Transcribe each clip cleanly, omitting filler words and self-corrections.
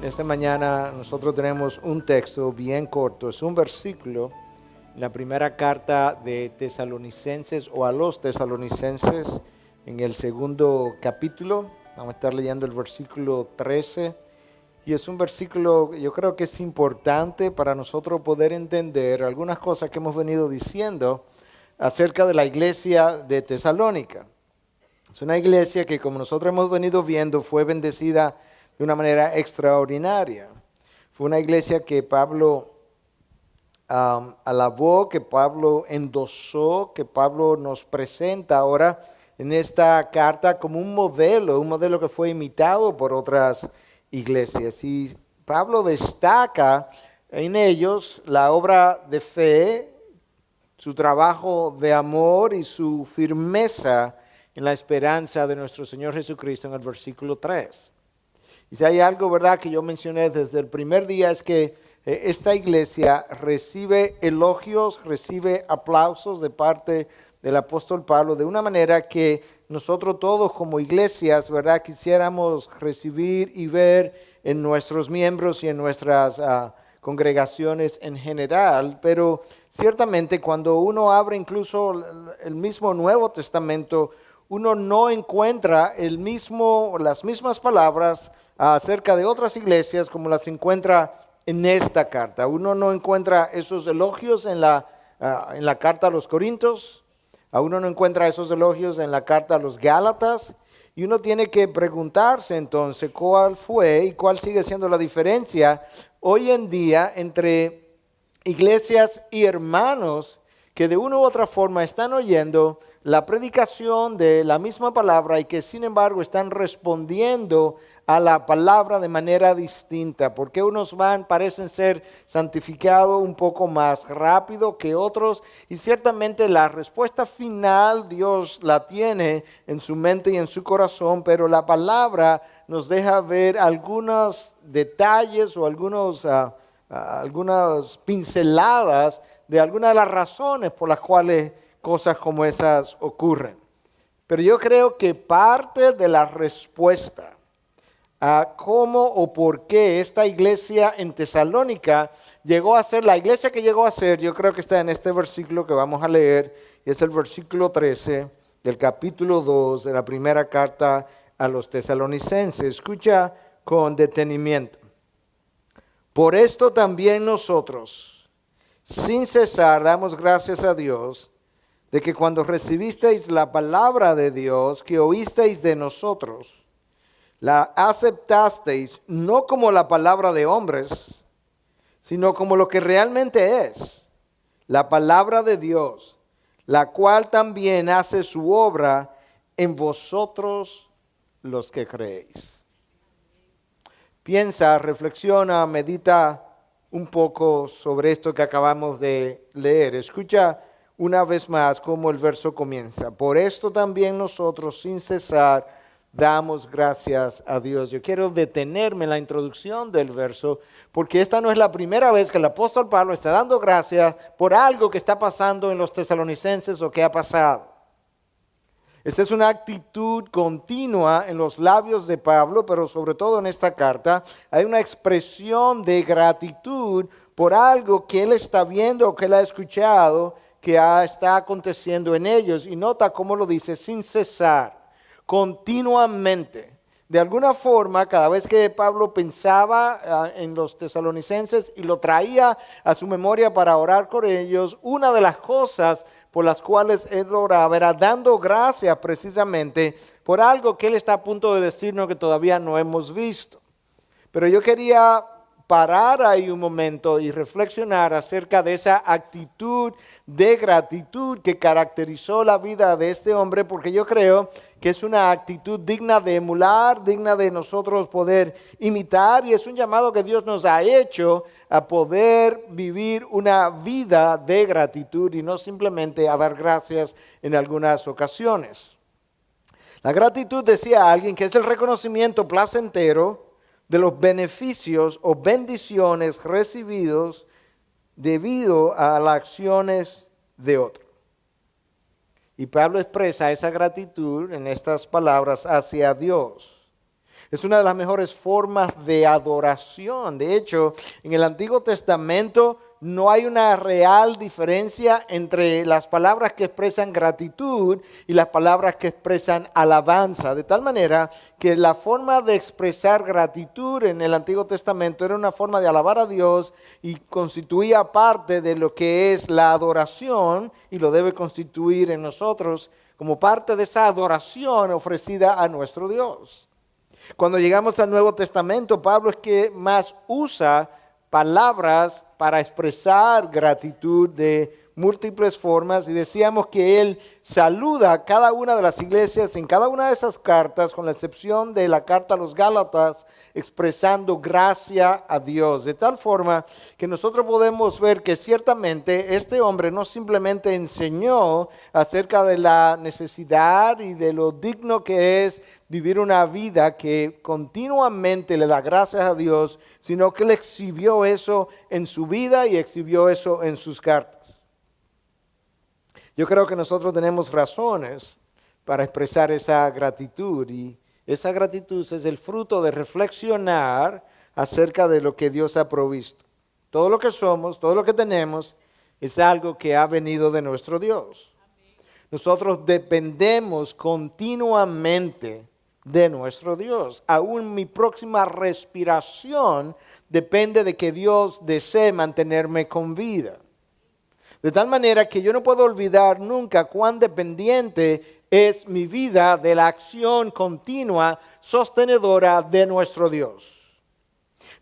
Esta mañana nosotros tenemos un texto bien corto, es un versículo en la primera carta de Tesalonicenses o a los Tesalonicenses en el segundo capítulo. Vamos a estar leyendo el versículo 13 y es un versículo, yo creo que es importante para nosotros poder entender algunas cosas que hemos venido diciendo acerca de la iglesia de Tesalónica. Es una iglesia que, como nosotros hemos venido viendo, fue bendecida de una manera extraordinaria. Fue una iglesia que Pablo alabó, que Pablo endosó, que Pablo nos presenta ahora en esta carta como un modelo que fue imitado por otras iglesias. Y Pablo destaca en ellos la obra de fe, su trabajo de amor y su firmeza en la esperanza de nuestro Señor Jesucristo en el versículo 3. Y si hay algo, ¿verdad?, que yo mencioné desde el primer día es que esta iglesia recibe elogios, recibe aplausos de parte del apóstol Pablo de una manera que nosotros todos como iglesias, ¿verdad?, quisiéramos recibir y ver en nuestros miembros y en nuestras congregaciones en general. Pero ciertamente cuando uno abre incluso el mismo Nuevo Testamento, uno no encuentra las mismas palabras acerca de otras iglesias como las encuentra en esta carta. Uno no encuentra esos elogios en la carta a los Corintios, uno no encuentra esos elogios en la carta a los Gálatas, y uno tiene que preguntarse entonces cuál fue y cuál sigue siendo la diferencia hoy en día entre iglesias y hermanos que de una u otra forma están oyendo la predicación de la misma palabra y que sin embargo están respondiendo a la palabra de manera distinta, porque unos parecen ser santificados un poco más rápido que otros, y ciertamente la respuesta final Dios la tiene en su mente y en su corazón, pero la palabra nos deja ver algunos detalles o algunas pinceladas de algunas de las razones por las cuales cosas como esas ocurren. Pero yo creo que parte de la respuesta a cómo o por qué esta iglesia en Tesalónica llegó a ser la iglesia que llegó a ser, yo creo que está en este versículo que vamos a leer, y es el versículo 13 del capítulo 2 de la primera carta a los tesalonicenses. Escucha con detenimiento. Por esto también nosotros, sin cesar, damos gracias a Dios de que cuando recibisteis la palabra de Dios que oísteis de nosotros, la aceptasteis no como la palabra de hombres, sino como lo que realmente es, la palabra de Dios, la cual también hace su obra en vosotros los que creéis. Piensa, reflexiona, medita un poco sobre esto que acabamos de leer. Escucha una vez más cómo el verso comienza. Por esto también nosotros, sin cesar, damos gracias a Dios. Yo quiero detenerme en la introducción del verso, porque esta no es la primera vez que el apóstol Pablo está dando gracias por algo que está pasando en los tesalonicenses o que ha pasado. Esta es una actitud continua en los labios de Pablo, pero sobre todo en esta carta hay una expresión de gratitud por algo que él está viendo o que él ha escuchado que está aconteciendo en ellos. Y nota cómo lo dice, sin cesar, continuamente. De alguna forma, cada vez que Pablo pensaba en los tesalonicenses y lo traía a su memoria para orar con ellos, una de las cosas por las cuales él oraba era dando gracias precisamente por algo que él está a punto de decirnos que todavía no hemos visto. Pero yo quería parar ahí un momento y reflexionar acerca de esa actitud de gratitud que caracterizó la vida de este hombre, porque yo creo que es una actitud digna de emular, digna de nosotros poder imitar, y es un llamado que Dios nos ha hecho a poder vivir una vida de gratitud y no simplemente a dar gracias en algunas ocasiones. La gratitud, decía alguien, que es el reconocimiento placentero de los beneficios o bendiciones recibidos debido a las acciones de otros. Y Pablo expresa esa gratitud en estas palabras hacia Dios. Es una de las mejores formas de adoración. De hecho, en el Antiguo Testamento no hay una real diferencia entre las palabras que expresan gratitud y las palabras que expresan alabanza. De tal manera que la forma de expresar gratitud en el Antiguo Testamento era una forma de alabar a Dios y constituía parte de lo que es la adoración y lo debe constituir en nosotros como parte de esa adoración ofrecida a nuestro Dios. Cuando llegamos al Nuevo Testamento, Pablo es que más usa palabras para expresar gratitud de múltiples formas y decíamos que él saluda a cada una de las iglesias en cada una de esas cartas, con la excepción de la carta a los Gálatas, expresando gracia a Dios, de tal forma que nosotros podemos ver que ciertamente este hombre no simplemente enseñó acerca de la necesidad y de lo digno que es vivir una vida que continuamente le da gracias a Dios, sino que él exhibió eso en su vida y exhibió eso en sus cartas. Yo creo que nosotros tenemos razones para expresar esa gratitud y esa gratitud es el fruto de reflexionar acerca de lo que Dios ha provisto. Todo lo que somos, todo lo que tenemos es algo que ha venido de nuestro Dios. Nosotros dependemos continuamente de nuestro Dios. Aún mi próxima respiración depende de que Dios desee mantenerme con vida. De tal manera que yo no puedo olvidar nunca cuán dependiente es mi vida de la acción continua sostenedora de nuestro Dios.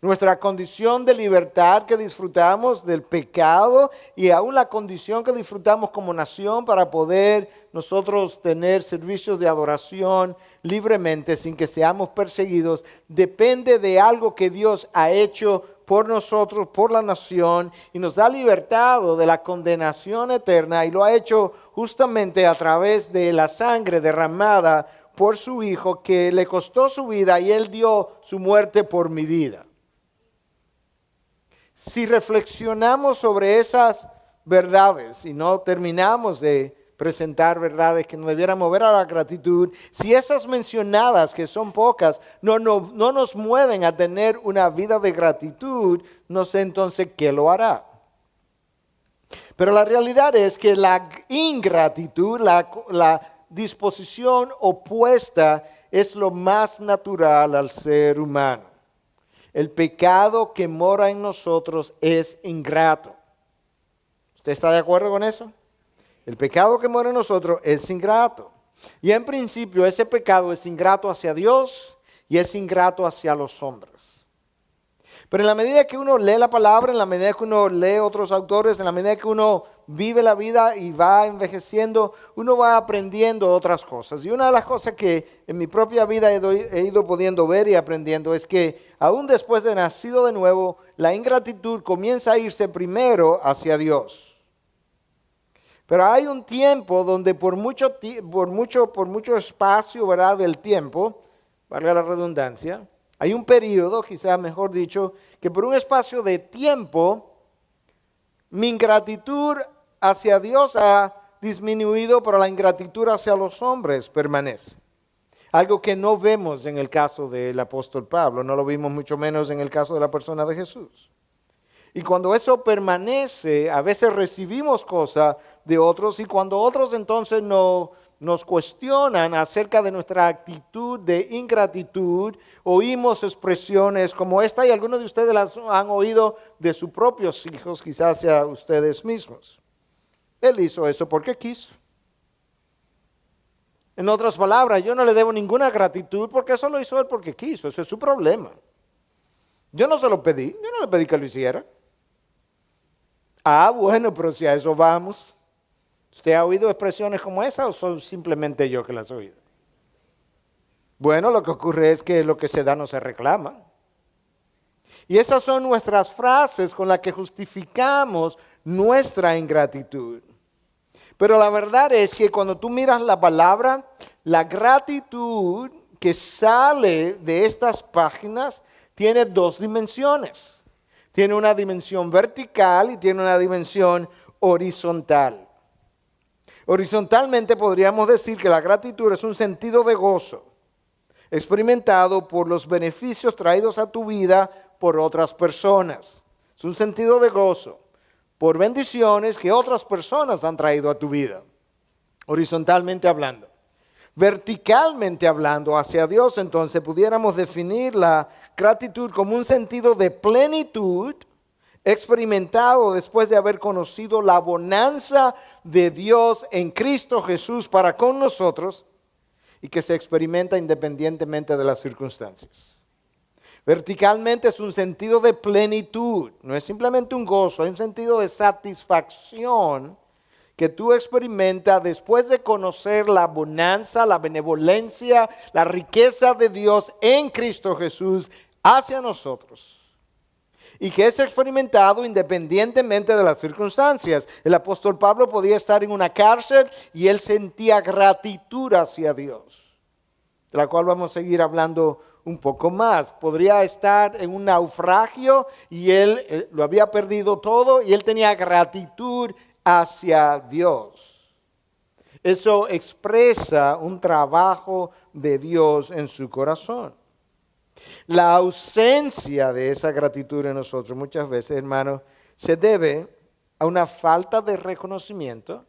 Nuestra condición de libertad que disfrutamos del pecado y aún la condición que disfrutamos como nación para poder nosotros tener servicios de adoración libremente sin que seamos perseguidos, depende de algo que Dios ha hecho por nosotros, por la nación, y nos ha libertado de la condenación eterna y lo ha hecho justamente a través de la sangre derramada por su Hijo que le costó su vida y Él dio su muerte por mi vida. Si reflexionamos sobre esas verdades y no terminamos de presentar verdades que nos debieran mover a la gratitud, si esas mencionadas, que son pocas, no nos mueven a tener una vida de gratitud, no sé entonces qué lo hará. Pero la realidad es que la ingratitud, la disposición opuesta, es lo más natural al ser humano. El pecado que mora en nosotros es ingrato. ¿Usted está de acuerdo con eso? El pecado que mora en nosotros es ingrato. Y en principio ese pecado es ingrato hacia Dios y es ingrato hacia los hombres. Pero en la medida que uno lee la palabra, en la medida que uno lee otros autores, en la medida que uno vive la vida y va envejeciendo, uno va aprendiendo otras cosas. Y una de las cosas que en mi propia vida he ido pudiendo ver y aprendiendo es que aún después de nacido de nuevo, la ingratitud comienza a irse primero hacia Dios. Pero hay un tiempo donde por mucho espacio, ¿verdad?, del tiempo, valga la redundancia, hay un periodo, quizás mejor dicho, que por un espacio de tiempo, mi ingratitud hacia Dios ha disminuido, pero la ingratitud hacia los hombres permanece. Algo que no vemos en el caso del apóstol Pablo, no lo vimos mucho menos en el caso de la persona de Jesús. Y cuando eso permanece, a veces recibimos cosas de otros y cuando otros entonces nos cuestionan acerca de nuestra actitud de ingratitud, oímos expresiones como esta y algunos de ustedes las han oído de sus propios hijos, quizás sea ustedes mismos. Él hizo eso porque quiso. En otras palabras, yo no le debo ninguna gratitud porque eso lo hizo él porque quiso, ese es su problema. Yo no se lo pedí, yo no le pedí que lo hiciera. Ah, bueno, pero si a eso vamos. ¿Usted ha oído expresiones como esa o soy simplemente yo que las he oído? Bueno, lo que ocurre es que lo que se da no se reclama. Y esas son nuestras frases con las que justificamos nuestra ingratitud. Pero la verdad es que cuando tú miras la palabra, la gratitud que sale de estas páginas tiene dos dimensiones. Tiene una dimensión vertical y tiene una dimensión horizontal. Horizontalmente podríamos decir que la gratitud es un sentido de gozo. experimentado por los beneficios traídos a tu vida por otras personas. Es un sentido de gozo por bendiciones que otras personas han traído a tu vida, horizontalmente hablando. Verticalmente hablando hacia Dios, entonces pudiéramos definir la gratitud como un sentido de plenitud experimentado después de haber conocido la bonanza de Dios en Cristo Jesús para con nosotros y que se experimenta independientemente de las circunstancias. Verticalmente es un sentido de plenitud, no es simplemente un gozo, hay un sentido de satisfacción que tú experimentas después de conocer la bonanza, la benevolencia, la riqueza de Dios en Cristo Jesús hacia nosotros. Y que es experimentado independientemente de las circunstancias. El apóstol Pablo podía estar en una cárcel y él sentía gratitud hacia Dios, de la cual vamos a seguir hablando un poco más. Podría estar en un naufragio y él lo había perdido todo y él tenía gratitud hacia Dios. Eso expresa un trabajo de Dios en su corazón. La ausencia de esa gratitud en nosotros muchas veces, hermanos, se debe a una falta de reconocimiento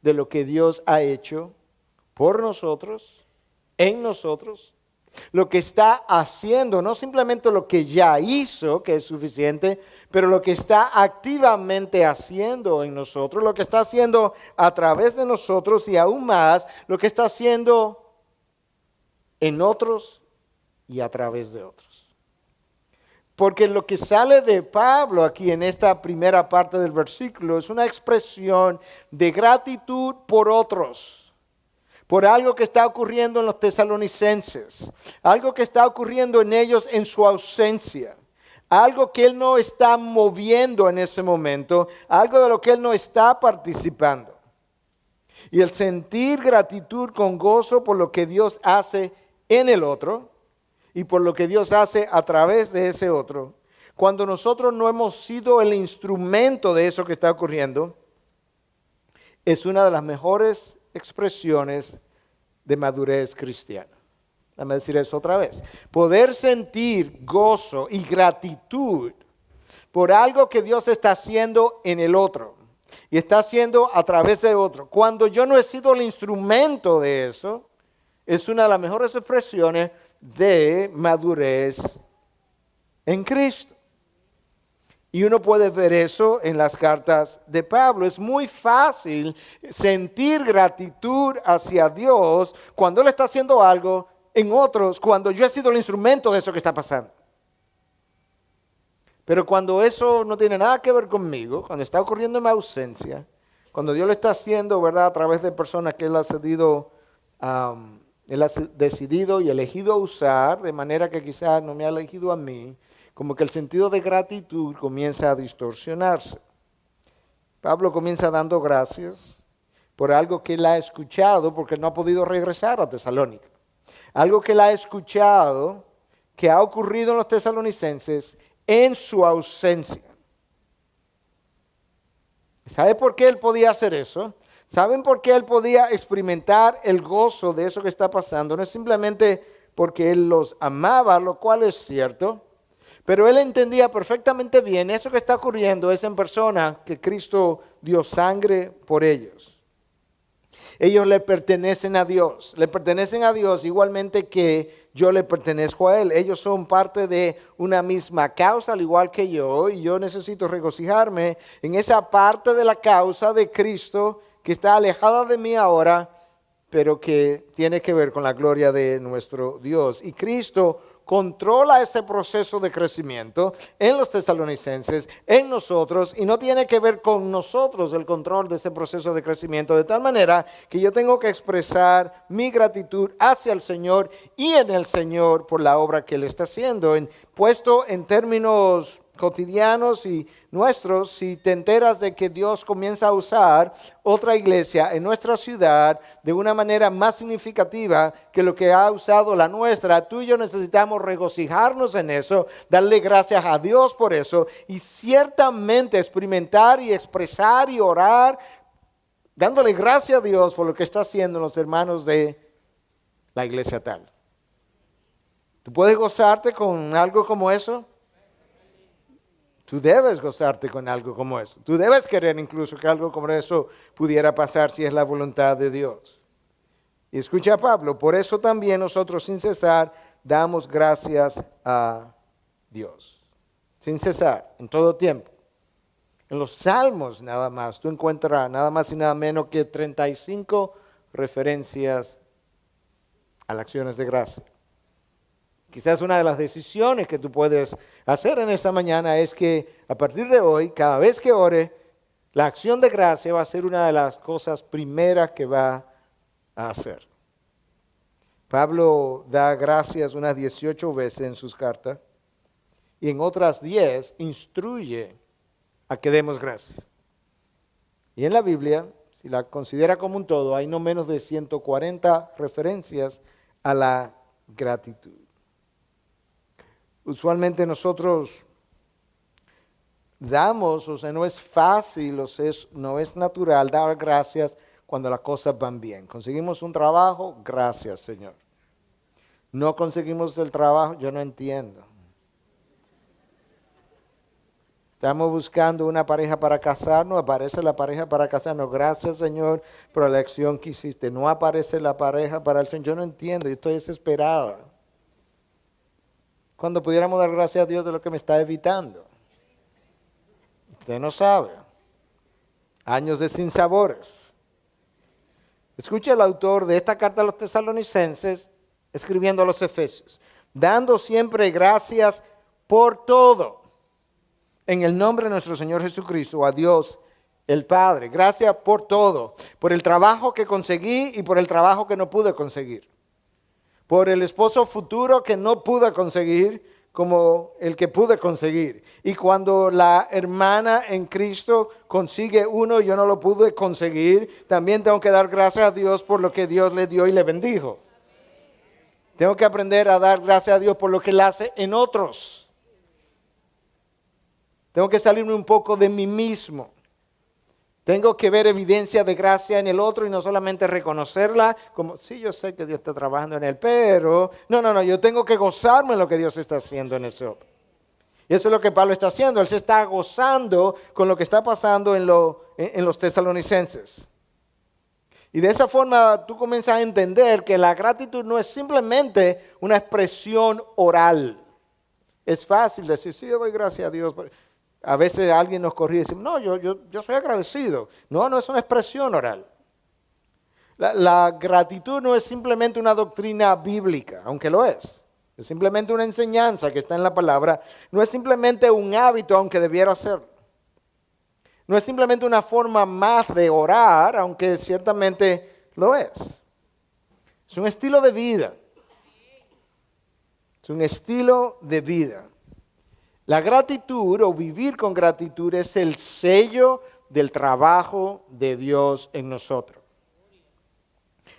de lo que Dios ha hecho por nosotros, en nosotros, lo que está haciendo, no simplemente lo que ya hizo, que es suficiente, pero lo que está activamente haciendo en nosotros, lo que está haciendo a través de nosotros y aún más, lo que está haciendo en otros y a través de otros. Porque lo que sale de Pablo aquí en esta primera parte del versículo es una expresión de gratitud por otros. Por algo que está ocurriendo en los tesalonicenses, algo que está ocurriendo en ellos en su ausencia, algo que él no está moviendo en ese momento, algo de lo que él no está participando. Y el sentir gratitud con gozo por lo que Dios hace en el otro y por lo que Dios hace a través de ese otro, cuando nosotros no hemos sido el instrumento de eso que está ocurriendo, es una de las mejores expresiones de madurez cristiana. Déjame decir eso otra vez. Poder sentir gozo y gratitud por algo que Dios está haciendo en el otro y está haciendo a través de otro. Cuando yo no he sido el instrumento de eso, es una de las mejores expresiones de madurez en Cristo. Y uno puede ver eso en las cartas de Pablo. Es muy fácil sentir gratitud hacia Dios cuando Él está haciendo algo en otros, cuando yo he sido el instrumento de eso que está pasando. Pero cuando eso no tiene nada que ver conmigo, cuando está ocurriendo en mi ausencia, cuando Dios lo está haciendo, ¿verdad?, a través de personas que Él ha decidido y elegido usar, de manera que quizás no me ha elegido a mí, como que el sentido de gratitud comienza a distorsionarse. Pablo comienza dando gracias por algo que él ha escuchado, porque no ha podido regresar a Tesalónica. Algo que él ha escuchado, que ha ocurrido en los tesalonicenses en su ausencia. ¿Sabe por qué él podía hacer eso? ¿Saben por qué él podía experimentar el gozo de eso que está pasando? No es simplemente porque él los amaba, lo cual es cierto, pero él entendía perfectamente bien eso que está ocurriendo es en persona que Cristo dio sangre por ellos. Ellos le pertenecen a Dios igualmente que yo le pertenezco a Él. Ellos son parte de una misma causa, al igual que yo, y yo necesito regocijarme en esa parte de la causa de Cristo que está alejada de mí ahora, pero que tiene que ver con la gloria de nuestro Dios. Y Cristo controla ese proceso de crecimiento en los tesalonicenses, en nosotros, y no tiene que ver con nosotros el control de ese proceso de crecimiento, de tal manera que yo tengo que expresar mi gratitud hacia el Señor y en el Señor por la obra que Él está haciendo. Puesto en términos cotidianos y nuestros, si te enteras de que Dios comienza a usar otra iglesia en nuestra ciudad de una manera más significativa que lo que ha usado la nuestra, tú y yo necesitamos regocijarnos en eso, darle gracias a Dios por eso y ciertamente experimentar y expresar y orar, dándole gracias a Dios por lo que está haciendo los hermanos de la iglesia tal. ¿Tú puedes gozarte con algo como eso? Tú debes gozarte con algo como eso. Tú debes querer incluso que algo como eso pudiera pasar si es la voluntad de Dios. Y escucha a Pablo, por eso también nosotros sin cesar damos gracias a Dios. Sin cesar, en todo tiempo. En los salmos nada más, tú encuentras nada más y nada menos que 35 referencias a las acciones de gracia. Quizás una de las decisiones que tú puedes hacer en esta mañana es que a partir de hoy, cada vez que ore, la acción de gracia va a ser una de las cosas primeras que va a hacer. Pablo da gracias unas 18 veces en sus cartas y en otras 10 instruye a que demos gracias. Y en la Biblia, si la considera como un todo, hay no menos de 140 referencias a la gratitud. Usualmente nosotros damos, o sea, no es fácil, o sea, no es natural dar gracias cuando las cosas van bien. Conseguimos un trabajo, gracias, Señor. No conseguimos el trabajo, yo no entiendo. Estamos buscando una pareja para casarnos, aparece la pareja para casarnos. Gracias, Señor, por la elección que hiciste. No aparece la pareja para el Señor. Yo no entiendo, yo estoy desesperada. Cuando pudiéramos dar gracias a Dios de lo que me está evitando. Usted no sabe. Años de sinsabores. Escucha el autor de esta carta a los tesalonicenses, escribiendo a los efesios. Dando siempre gracias por todo. En el nombre de nuestro Señor Jesucristo, a Dios el Padre. Gracias por todo. Por el trabajo que conseguí y por el trabajo que no pude conseguir. Por el esposo futuro que no pude conseguir como el que pude conseguir. Y cuando la hermana en Cristo consigue uno y yo no lo pude conseguir, también tengo que dar gracias a Dios por lo que Dios le dio y le bendijo. Tengo que aprender a dar gracias a Dios por lo que Él hace en otros. Tengo que salirme un poco de mí mismo. Tengo que ver evidencia de gracia en el otro y no solamente reconocerla como, sí, yo sé que Dios está trabajando en él, pero no, yo tengo que gozarme en lo que Dios está haciendo en ese otro. Y eso es lo que Pablo está haciendo, él se está gozando con lo que está pasando en los tesalonicenses. Y de esa forma tú comienzas a entender que la gratitud no es simplemente una expresión oral. Es fácil decir, sí, yo doy gracias a Dios. A veces alguien nos corrige y dice, no, yo soy agradecido. No es una expresión oral. La gratitud no es simplemente una doctrina bíblica, aunque lo es. Es simplemente una enseñanza que está en la palabra. No es simplemente un hábito, aunque debiera serlo. No es simplemente una forma más de orar, aunque ciertamente lo es. Es un estilo de vida. Es un estilo de vida. La gratitud o vivir con gratitud es el sello del trabajo de Dios en nosotros.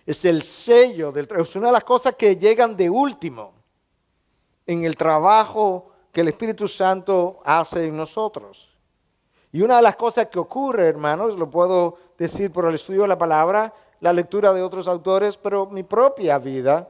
Es el sello, es una de las cosas que llegan de último en el trabajo que el Espíritu Santo hace en nosotros. Y una de las cosas que ocurre, hermanos, lo puedo decir por el estudio de la palabra, la lectura de otros autores, pero mi propia vida.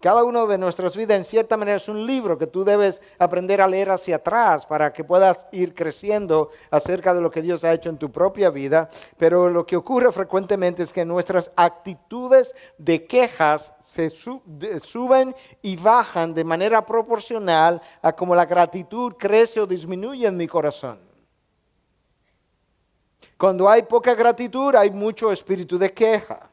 Cada uno de nuestras vidas en cierta manera es un libro que tú debes aprender a leer hacia atrás para que puedas ir creciendo acerca de lo que Dios ha hecho en tu propia vida. Pero lo que ocurre frecuentemente es que nuestras actitudes de quejas se suben y bajan de manera proporcional a cómo la gratitud crece o disminuye en mi corazón. Cuando hay poca gratitud hay mucho espíritu de queja.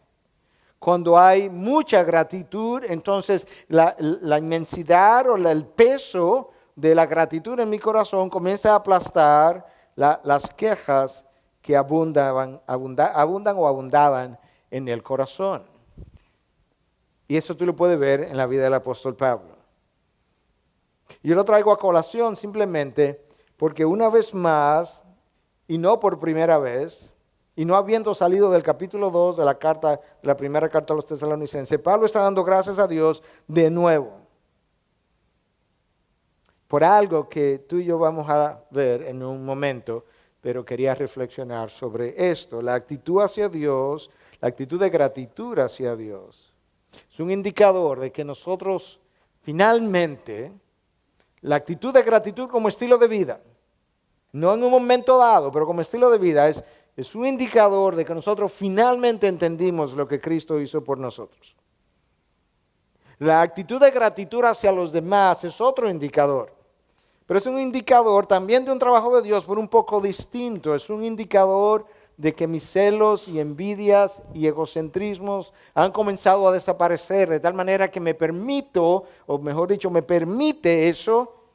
Cuando hay mucha gratitud, entonces la inmensidad o el peso de la gratitud en mi corazón comienza a aplastar las quejas que abundaban en el corazón. Y eso tú lo puedes ver en la vida del apóstol Pablo. Yo lo traigo a colación simplemente porque una vez más, y no por primera vez, y no habiendo salido del capítulo 2 de la primera carta a los tesalonicenses, Pablo está dando gracias a Dios de nuevo. Por algo que tú y yo vamos a ver en un momento, pero quería reflexionar sobre esto. La actitud hacia Dios, la actitud de gratitud hacia Dios, es un indicador de que nosotros finalmente, la actitud de gratitud como estilo de vida, no en un momento dado, pero como estilo de vida, es un indicador de que nosotros finalmente entendimos lo que Cristo hizo por nosotros. La actitud de gratitud hacia los demás es otro indicador, pero es un indicador también de un trabajo de Dios, pero un poco distinto. Es un indicador de que mis celos y envidias y egocentrismos han comenzado a desaparecer, de tal manera que me permito, o mejor dicho, me permite eso,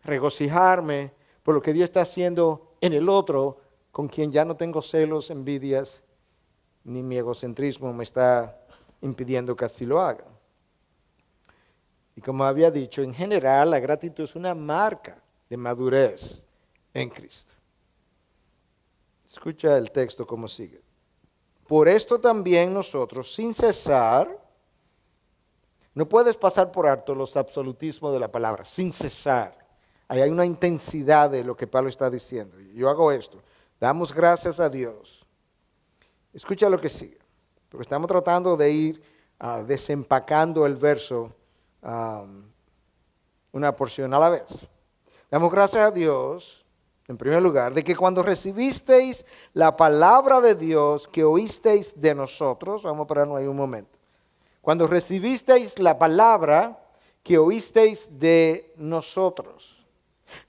regocijarme por lo que Dios está haciendo en el otro, con quien ya no tengo celos, envidias, ni mi egocentrismo me está impidiendo que así lo haga. Y como había dicho, en general la gratitud es una marca de madurez en Cristo. Escucha el texto como sigue. Por esto también nosotros, sin cesar, no puedes pasar por alto los absolutismos de la palabra, sin cesar. Ahí hay una intensidad de lo que Pablo está diciendo. Yo hago esto. Damos gracias a Dios. Escucha lo que sigue. Porque estamos tratando de ir desempacando el verso una porción a la vez. Damos gracias a Dios, en primer lugar, de que cuando recibisteis la palabra de Dios que oísteis de nosotros, vamos a pararnos ahí un momento. Cuando recibisteis la palabra que oísteis de nosotros.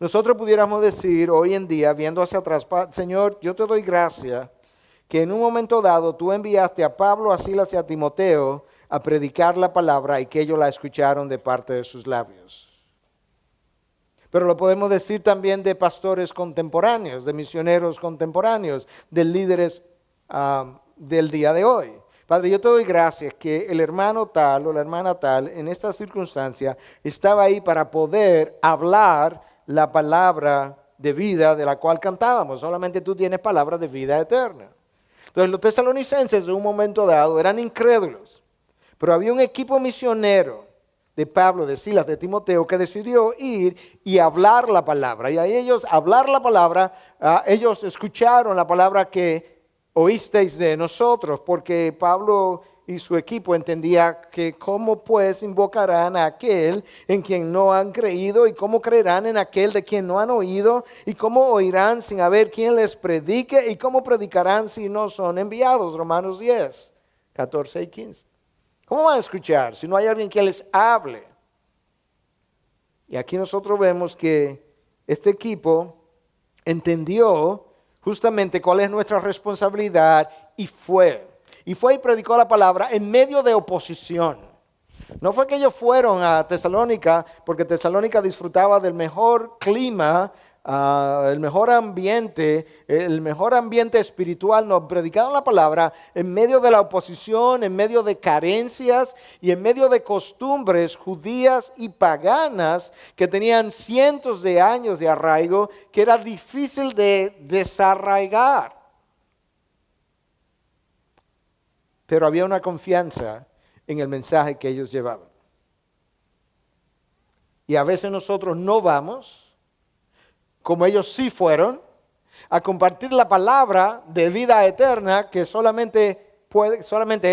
Nosotros pudiéramos decir hoy en día, viendo hacia atrás, Señor, yo te doy gracias que en un momento dado tú enviaste a Pablo, a Silas y a Timoteo a predicar la palabra y que ellos la escucharon de parte de sus labios. Pero lo podemos decir también de pastores contemporáneos, de misioneros contemporáneos, de líderes del día de hoy. Padre, yo te doy gracias que el hermano tal o la hermana tal en esta circunstancia estaba ahí para poder hablar la palabra de vida de la cual cantábamos. Solamente tú tienes palabra de vida eterna. Entonces los tesalonicenses en un momento dado eran incrédulos, pero había un equipo misionero de Pablo, de Silas, de Timoteo, que decidió ir y hablar la palabra. Y a ellos hablar la palabra, ellos escucharon la palabra que oísteis de nosotros, porque Pablo y su equipo entendía que cómo pues invocarán a aquel en quien no han creído, y cómo creerán en aquel de quien no han oído, y cómo oirán sin haber quien les predique, y cómo predicarán si no son enviados. Romanos 10, 14 y 15. ¿Cómo van a escuchar si no hay alguien que les hable? Y aquí nosotros vemos que este equipo entendió justamente cuál es nuestra responsabilidad y fue y predicó la palabra en medio de oposición. No fue que ellos fueron a Tesalónica porque Tesalónica disfrutaba del mejor clima, el mejor ambiente espiritual. No, predicaron la palabra en medio de la oposición, en medio de carencias y en medio de costumbres judías y paganas que tenían cientos de años de arraigo, que era difícil de desarraigar. Pero había una confianza en el mensaje que ellos llevaban. Y a veces nosotros no vamos, como ellos sí fueron, a compartir la palabra de vida eterna que solamente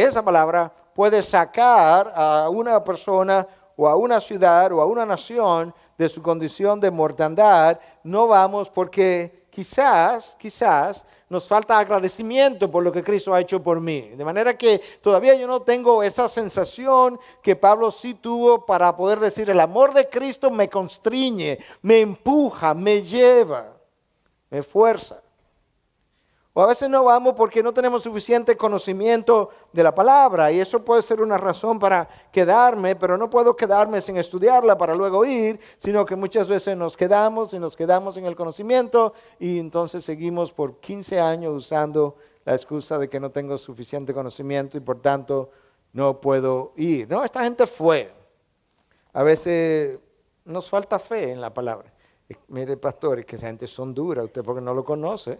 esa palabra puede sacar a una persona o a una ciudad o a una nación de su condición de mortandad. No vamos porque quizás nos falta agradecimiento por lo que Cristo ha hecho por mí. De manera que todavía yo no tengo esa sensación que Pablo sí tuvo para poder decir: el amor de Cristo me constriñe, me empuja, me lleva, me fuerza. O a veces no vamos porque no tenemos suficiente conocimiento de la palabra, y eso puede ser una razón para quedarme, pero no puedo quedarme sin estudiarla para luego ir, sino que muchas veces nos quedamos en el conocimiento y entonces seguimos por 15 años usando la excusa de que no tengo suficiente conocimiento y por tanto no puedo ir. No, esta gente fue. A veces nos falta fe en la palabra. Mire, pastor, es que esa gente son duras, usted porque no lo conoce.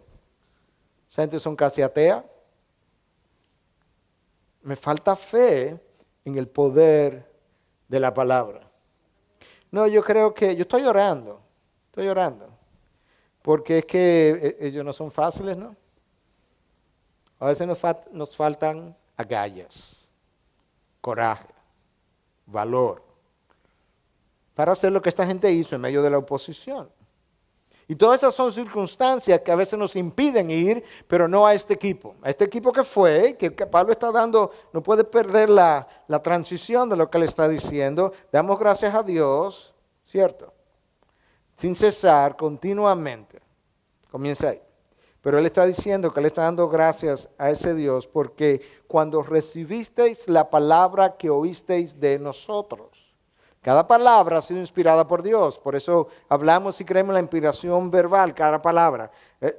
Esa gente son casi atea. Me falta fe en el poder de la palabra. No, yo creo que, yo estoy llorando, porque es que ellos no son fáciles, ¿no? A veces nos faltan agallas, coraje, valor, para hacer lo que esta gente hizo en medio de la oposición. Y todas esas son circunstancias que a veces nos impiden ir, pero no a este equipo. A este equipo que fue, que Pablo está dando, no puede perder la transición de lo que él está diciendo. Damos gracias a Dios, ¿cierto? Sin cesar, continuamente. Comienza ahí. Pero él está diciendo que él está dando gracias a ese Dios porque cuando recibisteis la palabra que oísteis de nosotros. Cada palabra ha sido inspirada por Dios. Por eso hablamos y creemos en la inspiración verbal, cada palabra.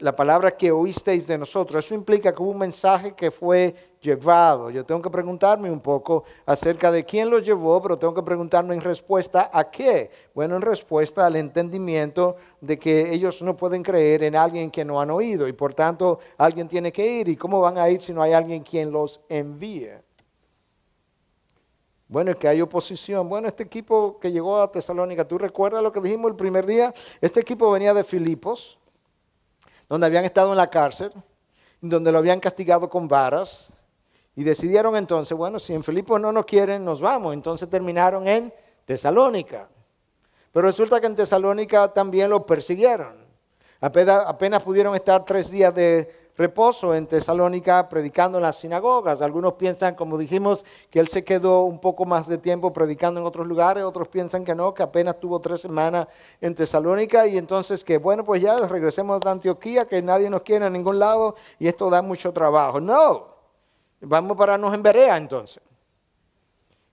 La palabra que oísteis de nosotros. Eso implica que hubo un mensaje que fue llevado. Yo tengo que preguntarme un poco acerca de quién lo llevó, pero tengo que preguntarme en respuesta a qué. Bueno, en respuesta al entendimiento de que ellos no pueden creer en alguien que no han oído. Y por tanto, alguien tiene que ir. ¿Y cómo van a ir si no hay alguien quien los envíe? Bueno, es que hay oposición. Bueno, este equipo que llegó a Tesalónica, ¿tú recuerdas lo que dijimos el primer día? Este equipo venía de Filipos, donde habían estado en la cárcel, donde lo habían castigado con varas, y decidieron entonces, bueno, si en Filipos no nos quieren, nos vamos. Entonces terminaron en Tesalónica. Pero resulta que en Tesalónica también los persiguieron. Apenas pudieron estar 3 días de reposo en Tesalónica predicando en las sinagogas. Algunos piensan, como dijimos, que él se quedó un poco más de tiempo predicando en otros lugares. Otros piensan que no, que apenas tuvo 3 semanas en Tesalónica. Y entonces que bueno, pues ya regresemos a Antioquía, que nadie nos quiere a ningún lado y esto da mucho trabajo. No, vamos a pararnos en Berea entonces.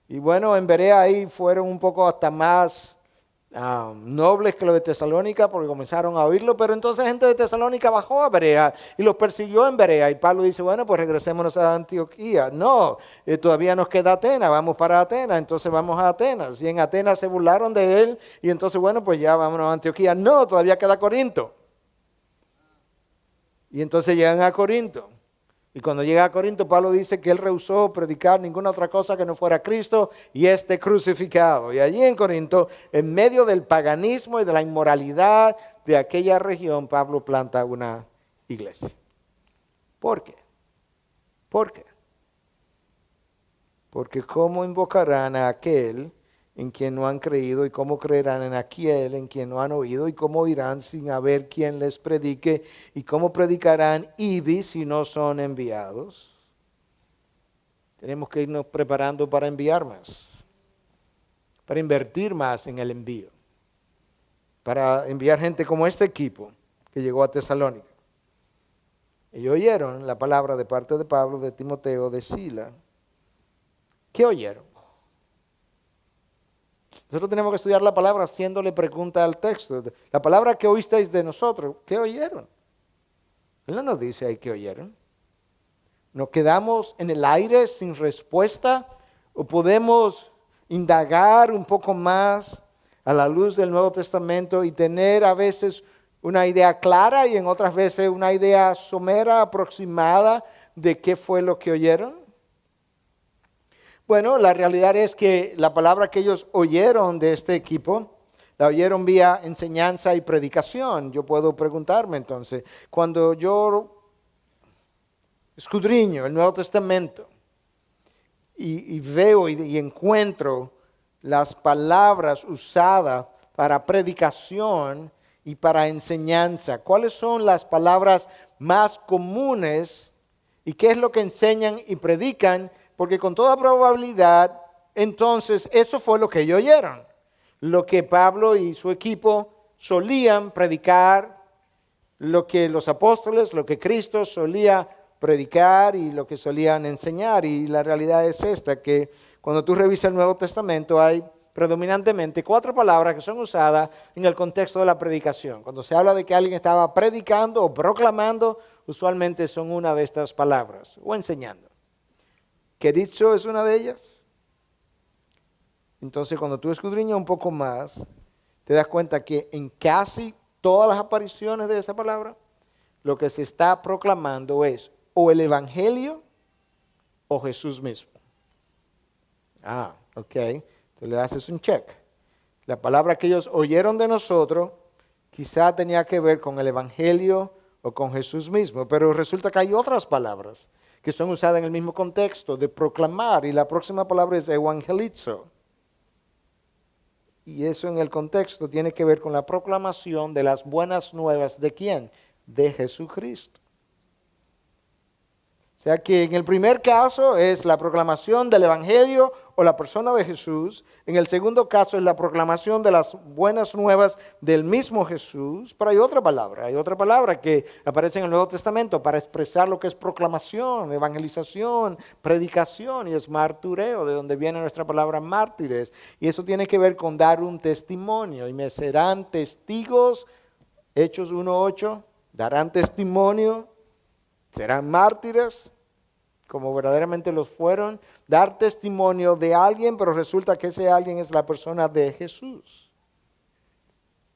Y bueno, en Berea ahí fueron un poco hasta más nobles que los de Tesalónica porque comenzaron a oírlo, pero entonces gente de Tesalónica bajó a Berea y los persiguió en Berea y Pablo dice, bueno, pues regresémonos a Antioquía. No, todavía nos queda Atenas, vamos para Atenas, entonces vamos a Atenas. Y en Atenas se burlaron de él y entonces, bueno, pues ya vámonos a Antioquía. No, todavía queda Corinto. Y entonces llegan a Corinto. Y cuando llega a Corinto, Pablo dice que él rehusó predicar ninguna otra cosa que no fuera Cristo y este crucificado. Y allí en Corinto, en medio del paganismo y de la inmoralidad de aquella región, Pablo planta una iglesia. ¿Por qué? ¿Por qué? Porque ¿cómo invocarán a aquel en quien no han creído y cómo creerán en aquel en quien no han oído y cómo irán sin haber quien les predique y cómo predicarán ibi si no son enviados? Tenemos que irnos preparando para enviar más, para invertir más en el envío, para enviar gente como este equipo que llegó a Tesalónica. Ellos oyeron la palabra de parte de Pablo, de Timoteo, de Sila. ¿Qué oyeron? Nosotros tenemos que estudiar la palabra haciéndole pregunta al texto. La palabra que oísteis de nosotros, ¿qué oyeron? Él no nos dice ahí qué oyeron. ¿Nos quedamos en el aire sin respuesta? ¿O podemos indagar un poco más a la luz del Nuevo Testamento y tener a veces una idea clara y en otras veces una idea somera, aproximada de qué fue lo que oyeron? Bueno, la realidad es que la palabra que ellos oyeron de este equipo, la oyeron vía enseñanza y predicación. Yo puedo preguntarme entonces, cuando yo escudriño el Nuevo Testamento y veo y encuentro las palabras usadas para predicación y para enseñanza, ¿cuáles son las palabras más comunes y qué es lo que enseñan y predican? Porque con toda probabilidad, entonces, eso fue lo que ellos oyeron. Lo que Pablo y su equipo solían predicar, lo que los apóstoles, lo que Cristo solía predicar y lo que solían enseñar. Y la realidad es esta, que cuando tú revisas el Nuevo Testamento hay predominantemente 4 palabras que son usadas en el contexto de la predicación. Cuando se habla de que alguien estaba predicando o proclamando, usualmente son una de estas palabras, o enseñando. ¿Qué dicho es una de ellas? Entonces, cuando tú escudriñas un poco más, te das cuenta que en casi todas las apariciones de esa palabra, lo que se está proclamando es o el Evangelio o Jesús mismo. Ok. Entonces le haces un check. La palabra que ellos oyeron de nosotros quizá tenía que ver con el Evangelio o con Jesús mismo, pero resulta que hay otras palabras que son usadas en el mismo contexto de proclamar, y la próxima palabra es evangelizo. Y eso en el contexto tiene que ver con la proclamación de las buenas nuevas. ¿De quién? De Jesucristo. O sea que en el primer caso es la proclamación del Evangelio o la persona de Jesús. En el segundo caso es la proclamación de las buenas nuevas del mismo Jesús. Pero hay otra palabra que aparece en el Nuevo Testamento para expresar lo que es proclamación, evangelización, predicación, y es martureo, de donde viene nuestra palabra mártires. Y eso tiene que ver con dar un testimonio. Y me serán testigos, Hechos 1:8, darán testimonio, serán mártires, como verdaderamente los fueron, dar testimonio de alguien, pero resulta que ese alguien es la persona de Jesús.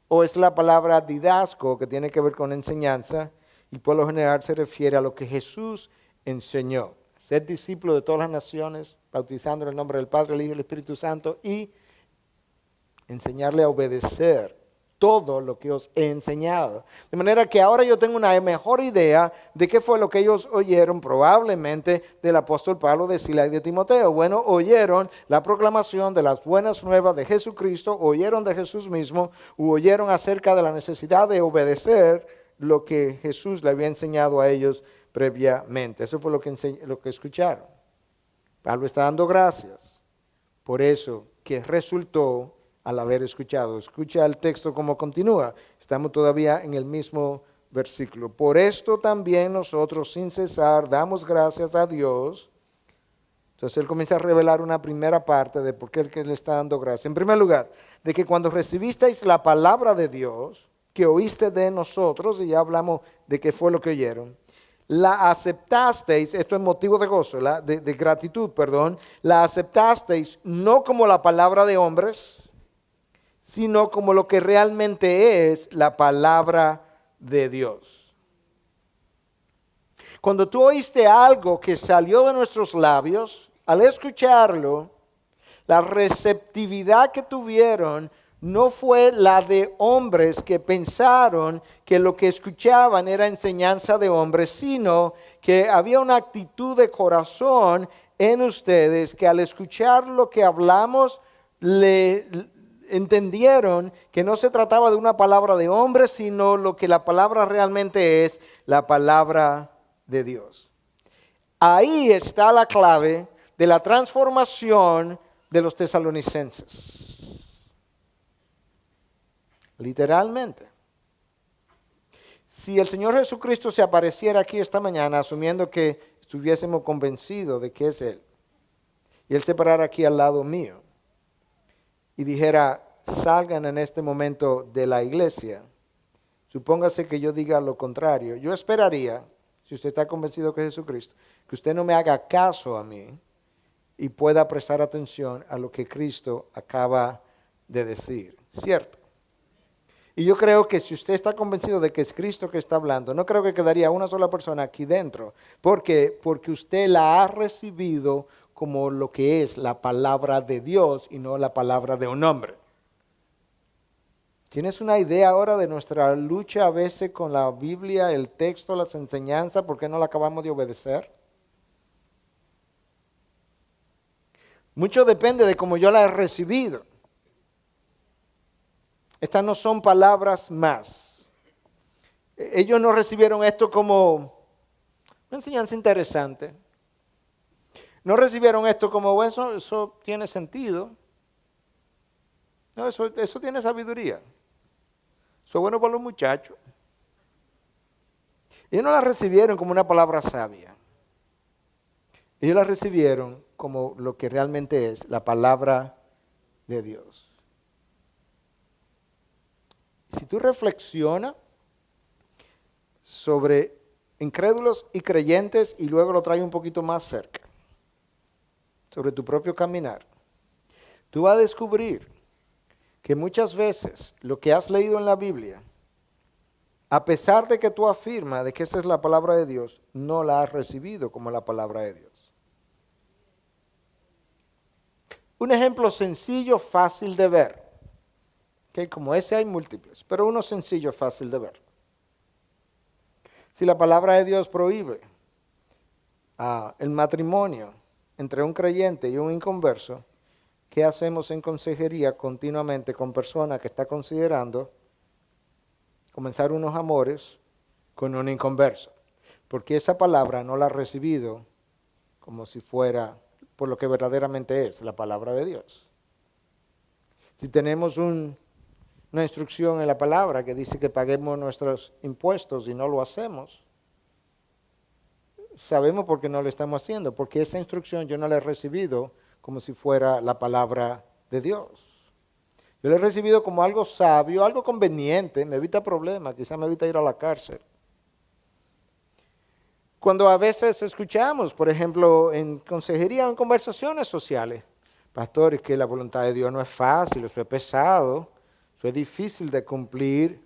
O es la palabra didasco, que tiene que ver con enseñanza, y por lo general se refiere a lo que Jesús enseñó. Ser discípulo de todas las naciones, bautizando en el nombre del Padre, el Hijo y el Espíritu Santo, y enseñarle a obedecer todo lo que os he enseñado. De manera que ahora yo tengo una mejor idea de qué fue lo que ellos oyeron probablemente del apóstol Pablo, de Silas y de Timoteo. Bueno, oyeron la proclamación de las buenas nuevas de Jesucristo, oyeron de Jesús mismo, u oyeron acerca de la necesidad de obedecer lo que Jesús le había enseñado a ellos previamente. Eso fue lo que escucharon. Pablo está dando gracias por eso que resultó al haber escuchado. Escucha el texto como continúa. Estamos todavía en el mismo versículo. Por esto también nosotros sin cesar damos gracias a Dios. Entonces él comienza a revelar una primera parte de por qué él le está dando gracias. En primer lugar, de que cuando recibisteis la palabra de Dios, que oíste de nosotros, y ya hablamos de qué fue lo que oyeron, la aceptasteis, esto es motivo de gozo, de gratitud, perdón, la aceptasteis no como la palabra de hombres, sino como lo que realmente es la palabra de Dios. Cuando tú oíste algo que salió de nuestros labios, al escucharlo, la receptividad que tuvieron no fue la de hombres que pensaron que lo que escuchaban era enseñanza de hombres, sino que había una actitud de corazón en ustedes que al escuchar lo que hablamos, entendieron que no se trataba de una palabra de hombres, sino lo que la palabra realmente es, la palabra de Dios. Ahí está la clave de la transformación de los tesalonicenses. Literalmente. Si el Señor Jesucristo se apareciera aquí esta mañana, asumiendo que estuviésemos convencidos de que es Él, y Él se parara aquí al lado mío, y dijera, salgan en este momento de la iglesia, supóngase que yo diga lo contrario, yo esperaría, si usted está convencido que es Jesucristo, que usted no me haga caso a mí y pueda prestar atención a lo que Cristo acaba de decir, ¿cierto? Y yo creo que si usted está convencido de que es Cristo que está hablando, no creo que quedaría una sola persona aquí dentro. ¿Por qué? Porque usted la ha recibido como lo que es la palabra de Dios y no la palabra de un hombre. ¿Tienes una idea ahora de nuestra lucha a veces con la Biblia, el texto, las enseñanzas? ¿Por qué no la acabamos de obedecer? Mucho depende de cómo yo la he recibido. Estas no son palabras más. Ellos no recibieron esto como una enseñanza interesante. No recibieron esto como, bueno, eso tiene sentido. No, eso tiene sabiduría. Eso es bueno para los muchachos. Ellos no la recibieron como una palabra sabia. Ellos la recibieron como lo que realmente es la palabra de Dios. Si tú reflexionas sobre incrédulos y creyentes y luego lo traes un poquito más cerca, sobre tu propio caminar, tú vas a descubrir que muchas veces lo que has leído en la Biblia, a pesar de que tú afirmas de que esa es la palabra de Dios, no la has recibido como la palabra de Dios. Un ejemplo sencillo, fácil de ver. Okay, como ese hay múltiples, pero uno sencillo, fácil de ver. Si la palabra de Dios prohíbe el matrimonio entre un creyente y un inconverso, ¿qué hacemos en consejería continuamente con personas que están considerando comenzar unos amores con un inconverso? Porque esa palabra no la ha recibido como si fuera por lo que verdaderamente es la palabra de Dios. Si tenemos una instrucción en la palabra que dice que paguemos nuestros impuestos y no lo hacemos, sabemos por qué no lo estamos haciendo, porque esa instrucción yo no la he recibido como si fuera la palabra de Dios. Yo la he recibido como algo sabio, algo conveniente, me evita problemas, quizás me evita ir a la cárcel. Cuando a veces escuchamos, por ejemplo, en consejería o en conversaciones sociales, pastores, que la voluntad de Dios no es fácil, eso es pesado, eso es difícil de cumplir.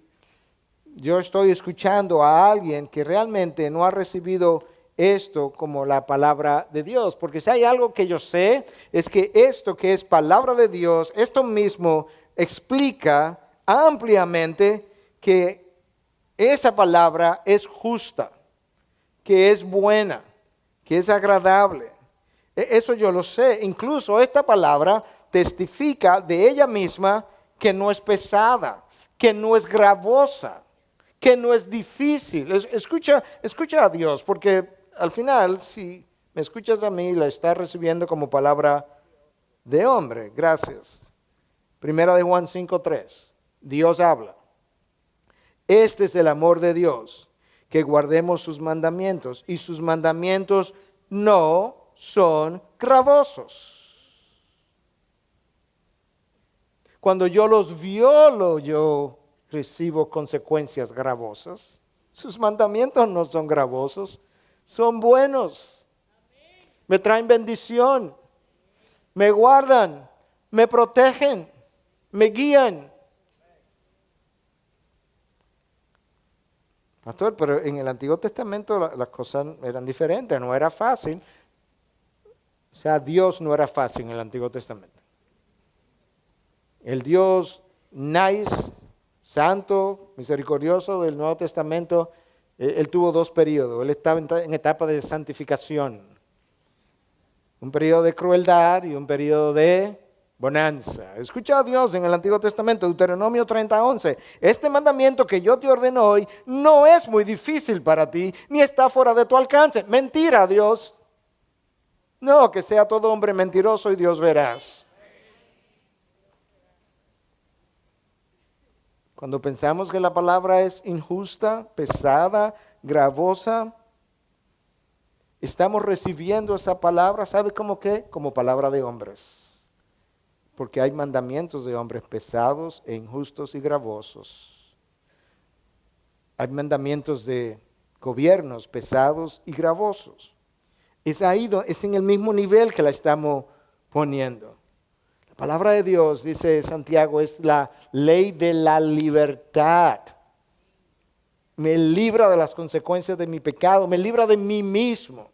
Yo estoy escuchando a alguien que realmente no ha recibido esto como la palabra de Dios, porque si hay algo que yo sé, es que esto que es palabra de Dios, esto mismo explica ampliamente que esa palabra es justa, que es buena, que es agradable. Eso yo lo sé. Incluso esta palabra testifica de ella misma que no es pesada, que no es gravosa, que no es difícil. Escucha a Dios, porque al final, si me escuchas a mí, la estás recibiendo como palabra de hombre. Gracias. Primera de Juan 5:3. Dios habla. Este es el amor de Dios, que guardemos sus mandamientos, y sus mandamientos no son gravosos. Cuando yo los violo, yo recibo consecuencias gravosas. Sus mandamientos no son gravosos, son buenos. Me traen bendición, me guardan, me protegen, me guían. Pastor, pero en el Antiguo Testamento las cosas eran diferentes, no era fácil. O sea, Dios no era fácil en el Antiguo Testamento. El Dios nice, santo, misericordioso del Nuevo Testamento, él tuvo dos periodos. Él estaba en etapa de santificación. Un periodo de crueldad y un periodo de bonanza. Escucha a Dios en el Antiguo Testamento, Deuteronomio 30:11. Este mandamiento que yo te ordeno hoy no es muy difícil para ti, ni está fuera de tu alcance. Mentira, Dios. No, que sea todo hombre mentiroso y Dios verás. Cuando pensamos que la palabra es injusta, pesada, gravosa, estamos recibiendo esa palabra, ¿sabe cómo qué? Como palabra de hombres. Porque hay mandamientos de hombres pesados e injustos y gravosos. Hay mandamientos de gobiernos pesados y gravosos. Es ahí, es en el mismo nivel que la estamos poniendo. La palabra de Dios, dice Santiago, es la ley de la libertad. Me libra de las consecuencias de mi pecado, me libra de mí mismo.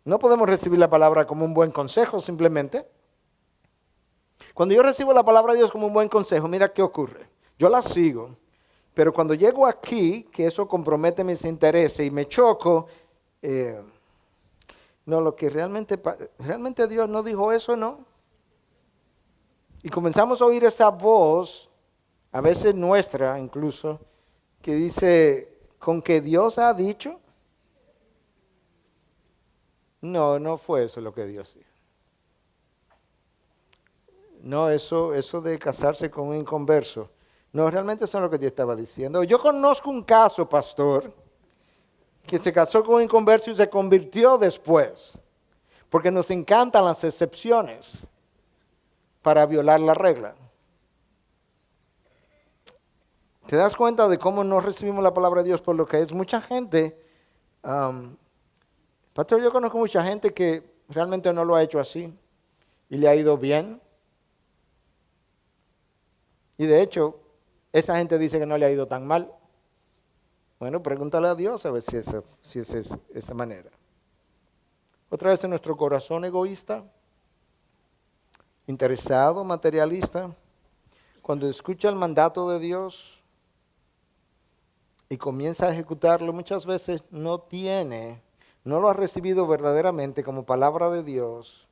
No podemos recibir la palabra como un buen consejo simplemente. Cuando yo recibo la palabra de Dios como un buen consejo, mira qué ocurre. Yo la sigo, pero cuando llego aquí, que eso compromete mis intereses y me choco, no, lo que realmente Dios no dijo eso, ¿no? Y comenzamos a oír esa voz, a veces nuestra incluso, que dice, ¿con que Dios ha dicho? No, no fue eso lo que Dios dijo. No, eso de casarse con un inconverso. No, realmente eso es lo que Dios estaba diciendo. Yo conozco un caso, pastor, que se casó con un inconverso y se convirtió después. Porque nos encantan las excepciones para violar la regla. ¿Te das cuenta de cómo no recibimos la palabra de Dios por lo que es? Mucha gente, pastor, yo conozco mucha gente que realmente no lo ha hecho así y le ha ido bien. Y de hecho, esa gente dice que no le ha ido tan mal. Bueno, pregúntale a Dios a ver si es esa manera. Otra vez en nuestro corazón egoísta, interesado, materialista, cuando escucha el mandato de Dios y comienza a ejecutarlo, muchas veces no lo ha recibido verdaderamente como palabra de Dios,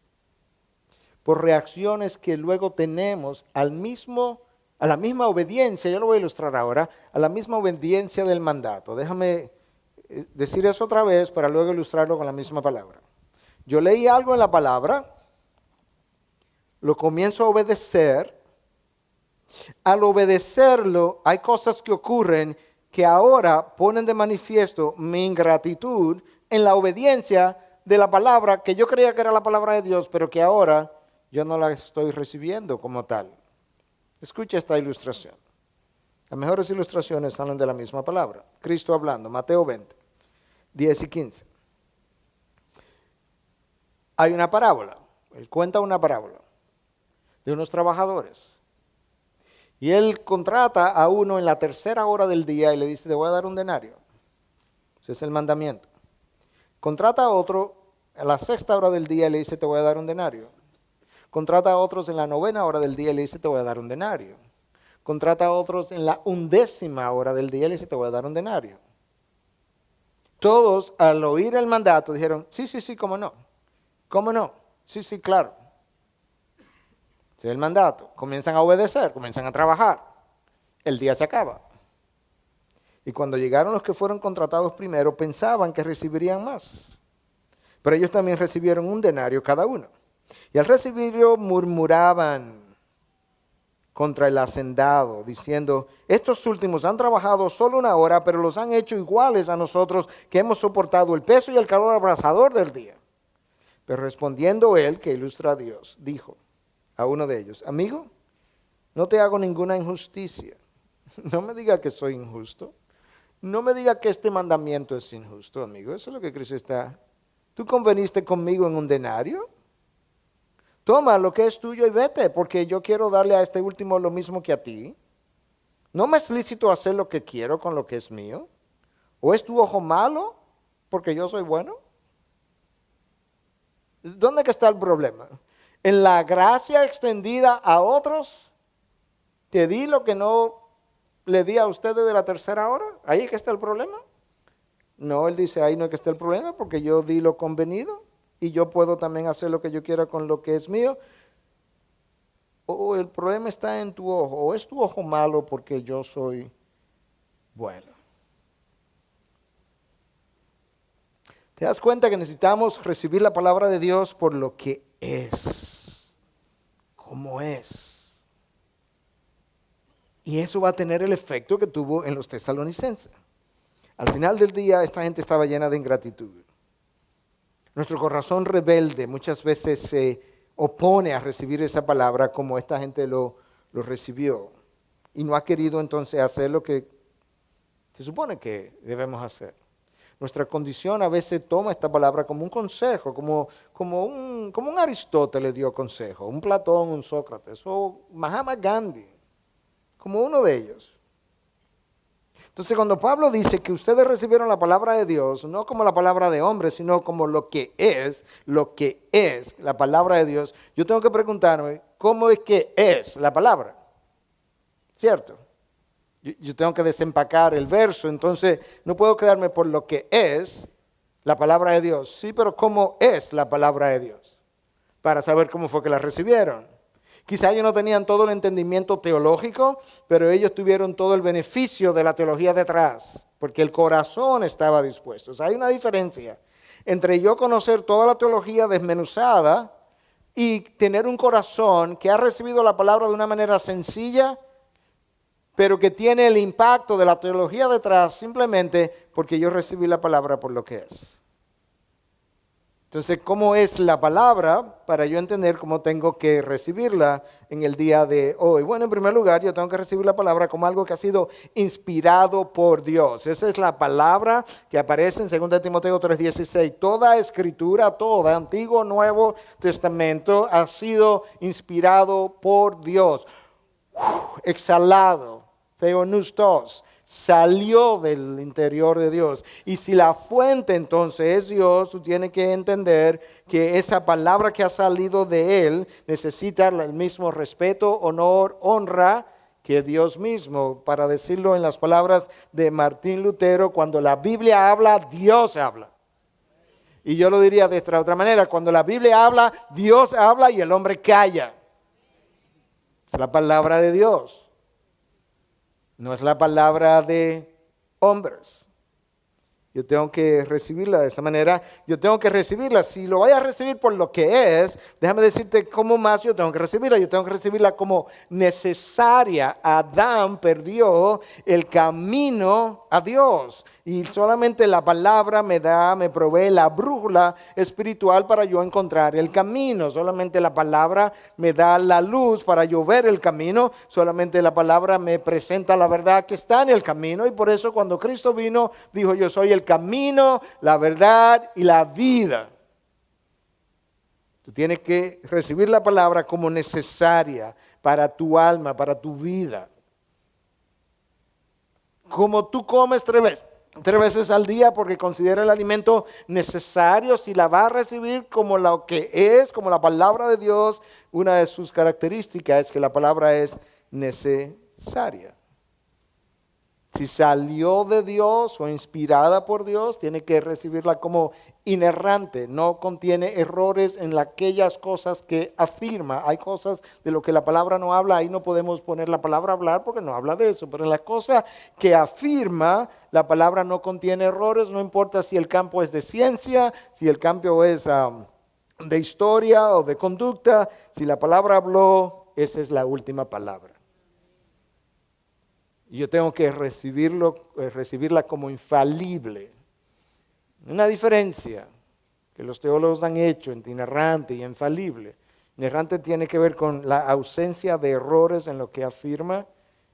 por reacciones que luego tenemos a la misma obediencia, yo lo voy a ilustrar ahora, a la misma obediencia del mandato. Déjame decir eso otra vez para luego ilustrarlo con la misma palabra. Yo leí algo en la palabra, lo comienzo a obedecer. Al obedecerlo, hay cosas que ocurren que ahora ponen de manifiesto mi ingratitud en la obediencia de la palabra que yo creía que era la palabra de Dios, pero que ahora yo no la estoy recibiendo como tal. Escucha esta ilustración. Las mejores ilustraciones salen de la misma palabra. Cristo hablando, Mateo 20, 10 y 15. Hay una parábola, él cuenta una parábola de unos trabajadores. Y él contrata a uno en la tercera hora del día y le dice, te voy a dar un denario. Ese es el mandamiento. Contrata a otro a la sexta hora del día y le dice, te voy a dar un denario. Contrata a otros en la novena hora del día y le dice, te voy a dar un denario. Contrata a otros en la 11ª hora del día y le dice, te voy a dar un denario. Todos, al oír el mandato, dijeron, sí, cómo no. ¿Cómo no? Sí, claro. Ese es el mandato. Comienzan a obedecer, comienzan a trabajar. El día se acaba. Y cuando llegaron los que fueron contratados primero, pensaban que recibirían más. Pero ellos también recibieron un denario cada uno. Y al recibirlo murmuraban contra el hacendado, diciendo, estos últimos han trabajado solo una hora, pero los han hecho iguales a nosotros que hemos soportado el peso y el calor abrasador del día. Pero respondiendo él, que ilustra a Dios, dijo a uno de ellos, amigo, no te hago ninguna injusticia. No me diga que soy injusto. No me diga que este mandamiento es injusto, amigo. Eso es lo que Cristo está. ¿Tú conveniste conmigo en un denario? Toma lo que es tuyo y vete, porque yo quiero darle a este último lo mismo que a ti. ¿No me es lícito hacer lo que quiero con lo que es mío? ¿O es tu ojo malo porque yo soy bueno? ¿Dónde que está el problema? En la gracia extendida a otros, te di lo que no le di a ustedes de la tercera hora. ¿Ahí es que está el problema? No, él dice, ahí no es que está el problema, porque yo di lo convenido y yo puedo también hacer lo que yo quiera con lo que es mío. O el problema está en tu ojo, o es tu ojo malo porque yo soy bueno. ¿Te das cuenta que necesitamos recibir la palabra de Dios por lo que es? ¿Cómo es? Y eso va a tener el efecto que tuvo en los tesalonicenses. Al final del día, esta gente estaba llena de ingratitud. Nuestro corazón rebelde muchas veces se opone a recibir esa palabra como esta gente lo recibió. Y no ha querido entonces hacer lo que se supone que debemos hacer. Nuestra condición a veces toma esta palabra como un consejo, como un Aristóteles dio consejo, un Platón, un Sócrates, o Mahatma Gandhi, como uno de ellos. Entonces cuando Pablo dice que ustedes recibieron la palabra de Dios, no como la palabra de hombre, sino como lo que es la palabra de Dios, yo tengo que preguntarme, ¿cómo es que es la palabra? ¿Cierto? Yo tengo que desempacar el verso, entonces no puedo quedarme por lo que es la palabra de Dios. Sí, pero ¿cómo es la palabra de Dios? Para saber cómo fue que la recibieron. Quizá ellos no tenían todo el entendimiento teológico, pero ellos tuvieron todo el beneficio de la teología detrás, porque el corazón estaba dispuesto. O sea, hay una diferencia entre yo conocer toda la teología desmenuzada y tener un corazón que ha recibido la palabra de una manera sencilla, pero que tiene el impacto de la teología detrás simplemente porque yo recibí la palabra por lo que es. Entonces, ¿cómo es la palabra para yo entender cómo tengo que recibirla en el día de hoy? Bueno, en primer lugar, yo tengo que recibir la palabra como algo que ha sido inspirado por Dios. Esa es la palabra que aparece en 2 Timoteo 3:16. Toda escritura, toda, Antiguo, Nuevo Testamento, ha sido inspirado por Dios. Exhalado, theopneustos, salió del interior de Dios. Y si la fuente entonces es Dios, tú tienes que entender que esa palabra que ha salido de Él necesita el mismo respeto, honor, honra que Dios mismo. Para decirlo en las palabras de Martín Lutero, cuando la Biblia habla, Dios habla. Y yo lo diría de esta otra manera, cuando la Biblia habla, Dios habla y el hombre calla. Es la palabra de Dios, no es la palabra de hombres. Yo tengo que recibirla de esa manera, yo tengo que recibirla. Si lo voy a recibir por lo que es, déjame decirte cómo más yo tengo que recibirla. Yo tengo que recibirla como necesaria. Adán perdió el camino a Dios y solamente la palabra me provee la brújula espiritual para yo encontrar el camino. Solamente la palabra me da la luz para yo ver el camino. Solamente la palabra me presenta la verdad que está en el camino, y por eso cuando Cristo vino, dijo: yo soy el camino, la verdad y la vida. Tú tienes que recibir la palabra como necesaria para tu alma, para tu vida. Como tú comes tres veces al día porque considera el alimento necesario, si la vas a recibir como lo que es, como la palabra de Dios, una de sus características es que la palabra es necesaria. Si salió de Dios o inspirada por Dios, tiene que recibirla como inerrante. No contiene errores en aquellas cosas que afirma. Hay cosas de lo que la palabra no habla. Ahí no podemos poner la palabra a hablar porque no habla de eso. Pero en las cosas que afirma, la palabra no contiene errores. No importa si el campo es de ciencia, si el campo es de historia o de conducta. Si la palabra habló, esa es la última palabra. Y yo tengo que recibirla como infalible. Una diferencia que los teólogos han hecho entre inerrante y infalible. Inerrante tiene que ver con la ausencia de errores en lo que afirma.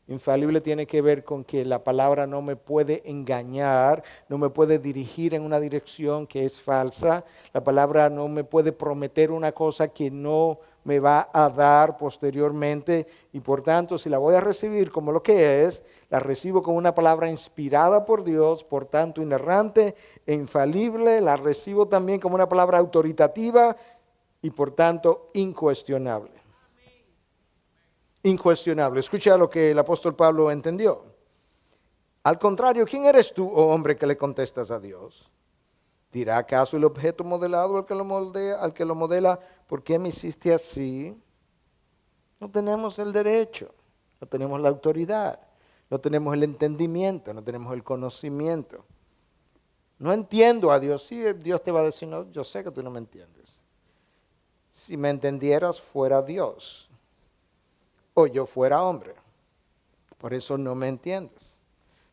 Infalible tiene que ver con que la palabra no me puede engañar, no me puede dirigir en una dirección que es falsa. La palabra no me puede prometer una cosa que no me va a dar posteriormente, y por tanto, si la voy a recibir como lo que es, la recibo como una palabra inspirada por Dios, por tanto inerrante e infalible. La recibo también como una palabra autoritativa y por tanto incuestionable. Incuestionable. Escucha lo que el apóstol Pablo entendió. Al contrario, ¿quién eres tú, oh hombre, que le contestas a Dios? ¿Dirá acaso el objeto modelado al que lo modela, ¿por qué me hiciste así? No tenemos el derecho, no tenemos la autoridad, no tenemos el entendimiento, no tenemos el conocimiento. No entiendo a Dios. Sí, Dios te va a decir: no, yo sé que tú no me entiendes. Si me entendieras, fuera Dios, o yo fuera hombre. Por eso no me entiendes.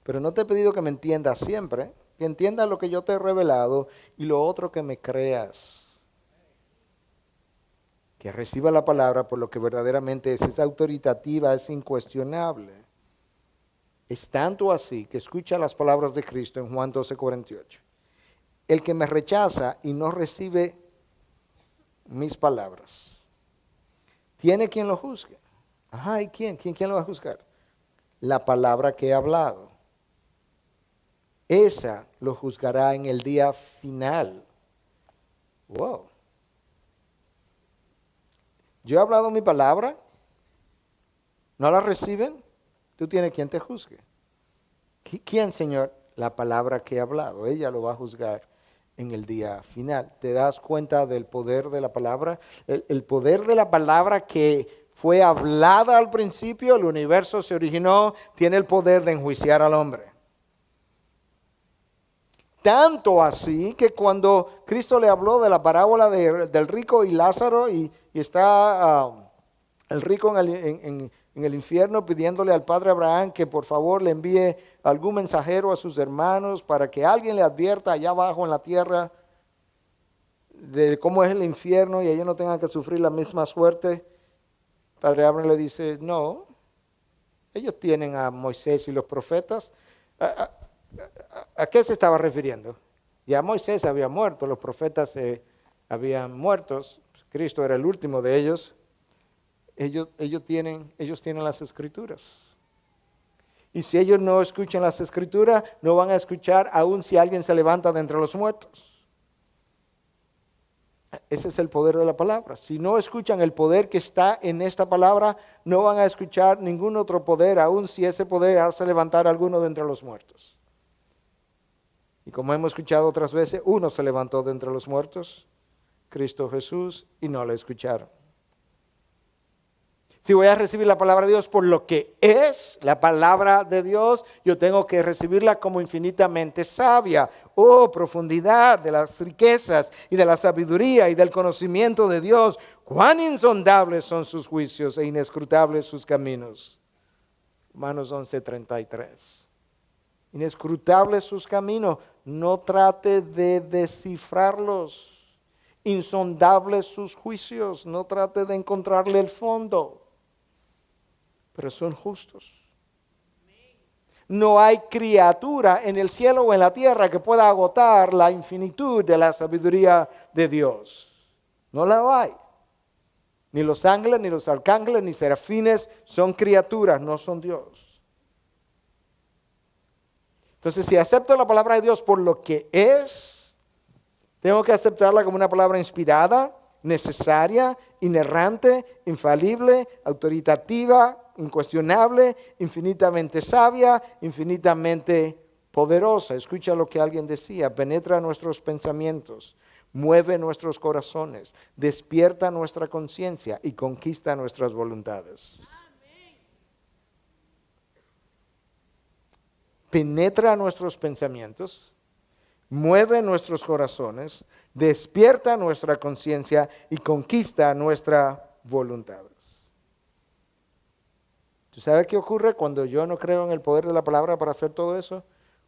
Pero no te he pedido que me entiendas siempre, que entiendas lo que yo te he revelado, y lo otro, que me creas. Que reciba la palabra por lo que verdaderamente es autoritativa, es incuestionable. Es tanto así que escucha las palabras de Cristo en Juan 12:48. El que me rechaza y no recibe mis palabras, tiene quien lo juzgue. Ajá, ¿y quién? ¿Quién lo va a juzgar? La palabra que he hablado. Esa lo juzgará en el día final. Wow. Yo he hablado mi palabra, ¿no la reciben? Tú tienes quien te juzgue. ¿Quién, Señor? La palabra que he hablado. Ella lo va a juzgar en el día final. ¿Te das cuenta del poder de la palabra? El poder de la palabra que fue hablada al principio, el universo se originó, tiene el poder de enjuiciar al hombre. Tanto así que cuando Cristo le habló de la parábola del rico y Lázaro, y está el rico en el infierno pidiéndole al padre Abraham que por favor le envíe algún mensajero a sus hermanos para que alguien le advierta allá abajo en la tierra de cómo es el infierno y ellos no tengan que sufrir la misma suerte. Padre Abraham le dice: no, ellos tienen a Moisés y los profetas. ¿A qué se estaba refiriendo? Ya Moisés había muerto, los profetas habían muerto, Cristo era el último de ellos. Ellos tienen las escrituras. Y si ellos no escuchan las escrituras, no van a escuchar aun si alguien se levanta de entre los muertos. Ese es el poder de la palabra. Si no escuchan el poder que está en esta palabra, no van a escuchar ningún otro poder, aun si ese poder hace levantar a alguno de entre los muertos. Y como hemos escuchado otras veces, uno se levantó de entre los muertos, Cristo Jesús, y no le escucharon. Si voy a recibir la palabra de Dios por lo que es la palabra de Dios, yo tengo que recibirla como infinitamente sabia. Oh, profundidad de las riquezas y de la sabiduría y del conocimiento de Dios. Cuán insondables son sus juicios e inescrutables sus caminos. Romanos 11:33. Inescrutables sus caminos, no trate de descifrarlos. Insondables sus juicios, no trate de encontrarle el fondo. Pero son justos. No hay criatura en el cielo o en la tierra que pueda agotar la infinitud de la sabiduría de Dios. No la hay. Ni los ángeles, ni los arcángeles, ni serafines son criaturas, no son Dios. Entonces, si acepto la palabra de Dios por lo que es, tengo que aceptarla como una palabra inspirada, necesaria, inerrante, infalible, autoritativa, incuestionable, infinitamente sabia, infinitamente poderosa. Escucha lo que alguien decía: penetra nuestros pensamientos, mueve nuestros corazones, despierta nuestra conciencia y conquista nuestras voluntades. Penetra nuestros pensamientos, mueve nuestros corazones, despierta nuestra conciencia y conquista nuestra voluntad. ¿Tú sabes qué ocurre cuando yo no creo en el poder de la palabra para hacer todo eso?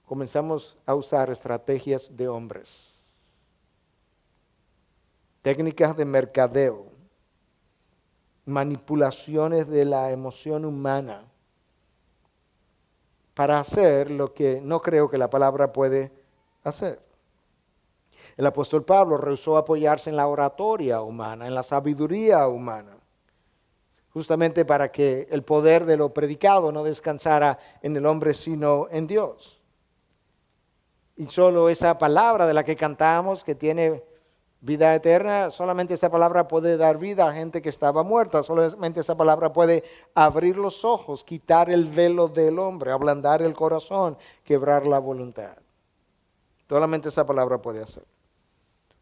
Comenzamos a usar estrategias de hombres, técnicas de mercadeo, manipulaciones de la emoción humana para hacer lo que no creo que la palabra puede hacer. El apóstol Pablo rehusó apoyarse en la oratoria humana, en la sabiduría humana, justamente para que el poder de lo predicado no descansara en el hombre, sino en Dios. Y solo esa palabra de la que cantamos, que tiene vida eterna, solamente esa palabra puede dar vida a gente que estaba muerta. Solamente esa palabra puede abrir los ojos, quitar el velo del hombre, ablandar el corazón, quebrar la voluntad. Solamente esa palabra puede hacer.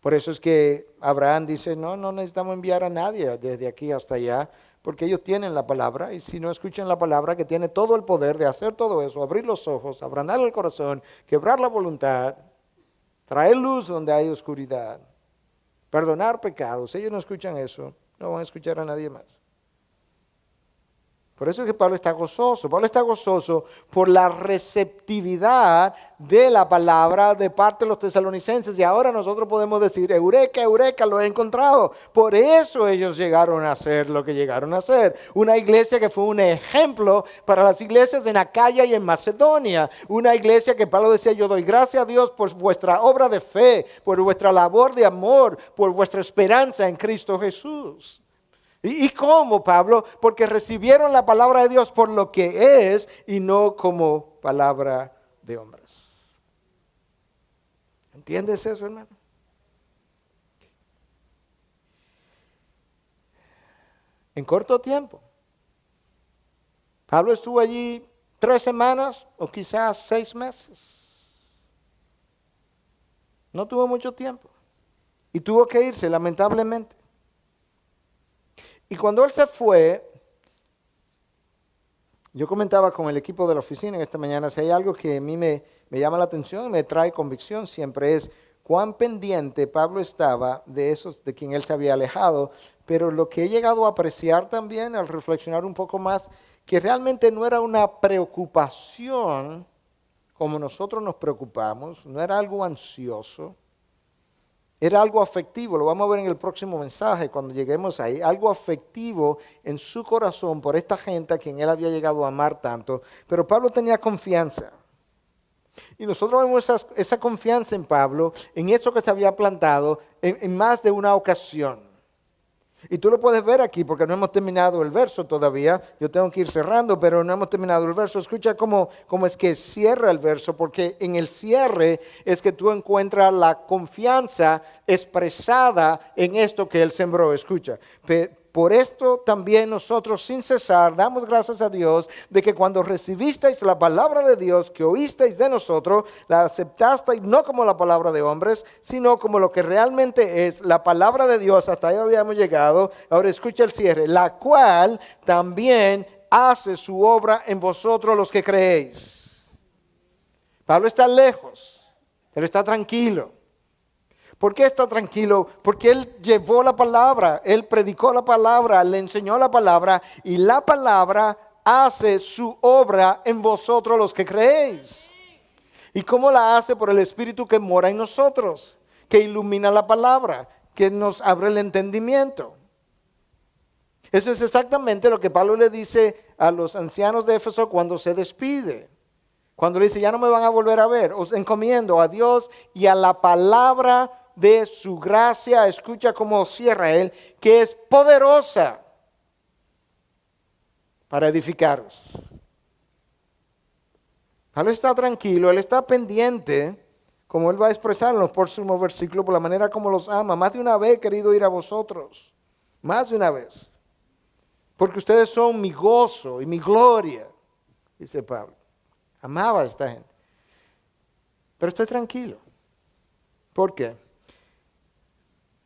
Por eso es que Abraham dice: no necesitamos enviar a nadie desde aquí hasta allá, porque ellos tienen la palabra, y si no escuchan la palabra, que tiene todo el poder de hacer todo eso, abrir los ojos, ablandar el corazón, quebrar la voluntad, traer luz donde hay oscuridad, perdonar pecados. Ellos no escuchan eso, no van a escuchar a nadie más. Por eso es que Pablo está gozoso. Pablo está gozoso por la receptividad de la palabra de parte de los tesalonicenses. Y ahora nosotros podemos decir: eureka, eureka, lo he encontrado. Por eso ellos llegaron a hacer lo que llegaron a hacer. Una iglesia que fue un ejemplo para las iglesias en Acaya y en Macedonia. Una iglesia que Pablo decía: yo doy gracias a Dios por vuestra obra de fe, por vuestra labor de amor, por vuestra esperanza en Cristo Jesús. ¿Y cómo, Pablo? Porque recibieron la palabra de Dios por lo que es y no como palabra de hombres. ¿Entiendes eso, hermano? En corto tiempo. Pablo estuvo allí 3 semanas o quizás 6 meses. No tuvo mucho tiempo. Y tuvo que irse, lamentablemente. Y cuando él se fue, yo comentaba con el equipo de la oficina esta mañana: si hay algo que a mí me llama la atención y me trae convicción siempre, es cuán pendiente Pablo estaba de esos de quien él se había alejado. Pero lo que he llegado a apreciar también al reflexionar un poco más, que realmente no era una preocupación como nosotros nos preocupamos, no era algo ansioso. Era algo afectivo, lo vamos a ver en el próximo mensaje cuando lleguemos ahí, algo afectivo en su corazón por esta gente a quien él había llegado a amar tanto. Pero Pablo tenía confianza. Y nosotros vemos esa confianza en Pablo, en eso que se había plantado en más de una ocasión. Y tú lo puedes ver aquí porque no hemos terminado el verso todavía. Yo tengo que ir cerrando, pero no hemos terminado el verso. Escucha cómo es que cierra el verso, porque en el cierre es que tú encuentras la confianza expresada en esto que él sembró. Escucha, por esto también nosotros sin cesar damos gracias a Dios de que cuando recibisteis la palabra de Dios que oísteis de nosotros, la aceptasteis no como la palabra de hombres, sino como lo que realmente es la palabra de Dios. Hasta ahí habíamos llegado. Ahora escucha el cierre. La cual también hace su obra en vosotros los que creéis. Pablo está lejos, pero está tranquilo. ¿Por qué está tranquilo? Porque él llevó la palabra, él predicó la palabra, le enseñó la palabra y la palabra hace su obra en vosotros los que creéis. ¿Y cómo la hace? Por el Espíritu que mora en nosotros, que ilumina la palabra, que nos abre el entendimiento. Eso es exactamente lo que Pablo le dice a los ancianos de Éfeso cuando se despide. Cuando le dice, ya no me van a volver a ver, os encomiendo a Dios y a la palabra de su gracia. Escucha cómo cierra él, que es poderosa para edificaros. Pablo está tranquilo, él está pendiente, como él va a expresar en los próximos versículos, por la manera como los ama. Más de una vez he querido ir a vosotros, más de una vez, porque ustedes son mi gozo y mi gloria, dice Pablo. Amaba a esta gente. Pero estoy tranquilo. ¿Por qué?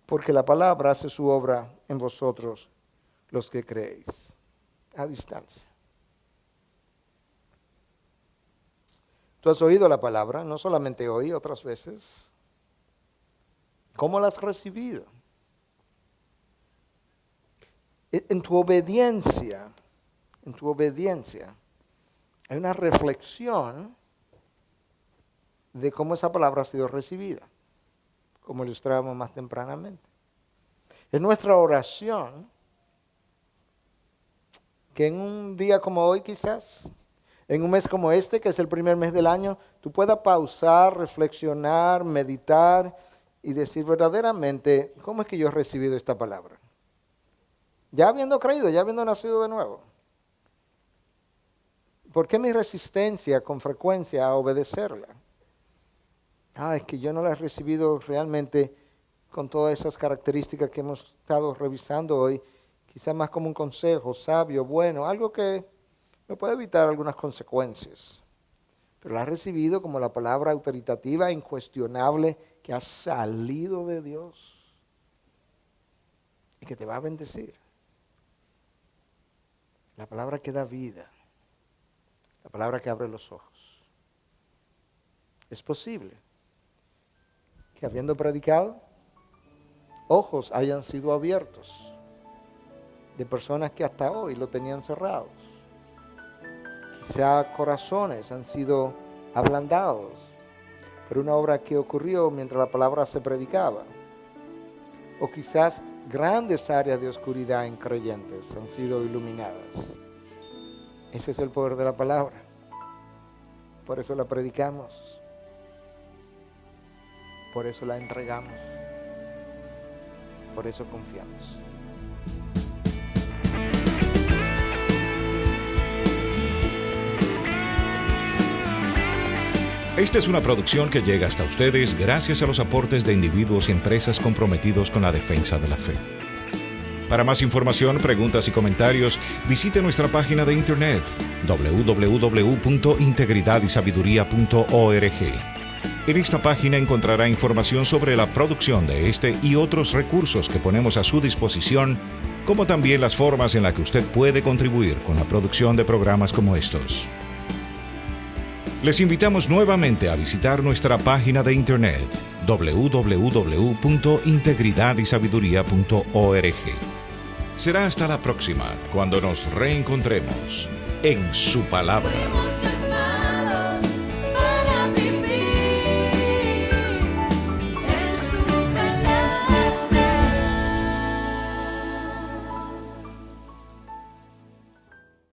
Porque la palabra hace su obra en vosotros los que creéis, a distancia. Tú has oído la palabra, no solamente hoy, otras veces. ¿Cómo la has recibido? En tu obediencia, hay una reflexión de cómo esa palabra ha sido recibida, como ilustrábamos más tempranamente. Es nuestra oración que en un día como hoy quizás, en un mes como este, que es el primer mes del año, tú puedas pausar, reflexionar, meditar y decir verdaderamente, ¿cómo es que yo he recibido esta palabra? Ya habiendo creído, ya habiendo nacido de nuevo. ¿Por qué mi resistencia con frecuencia a obedecerla? Es que yo no la he recibido realmente con todas esas características que hemos estado revisando hoy, quizás más como un consejo sabio, bueno, algo que me puede evitar algunas consecuencias. Pero la he recibido como la palabra autoritativa, incuestionable, que ha salido de Dios y que te va a bendecir. La palabra que da vida, la palabra que abre los ojos. Es posible que habiendo predicado, ojos hayan sido abiertos de personas que hasta hoy lo tenían cerrados. Quizá corazones han sido ablandados por una obra que ocurrió mientras la palabra se predicaba. O quizás grandes áreas de oscuridad en creyentes han sido iluminadas. Ese es el poder de la palabra. Por eso la predicamos. Por eso la entregamos. Por eso confiamos. Esta es una producción que llega hasta ustedes gracias a los aportes de individuos y empresas comprometidos con la defensa de la fe. Para más información, preguntas y comentarios, visite nuestra página de internet www.integridadysabiduría.org. En esta página encontrará información sobre la producción de este y otros recursos que ponemos a su disposición, como también las formas en las que usted puede contribuir con la producción de programas como estos. Les invitamos nuevamente a visitar nuestra página de internet www.integridadysabiduría.org. Será hasta la próxima, cuando nos reencontremos en su palabra.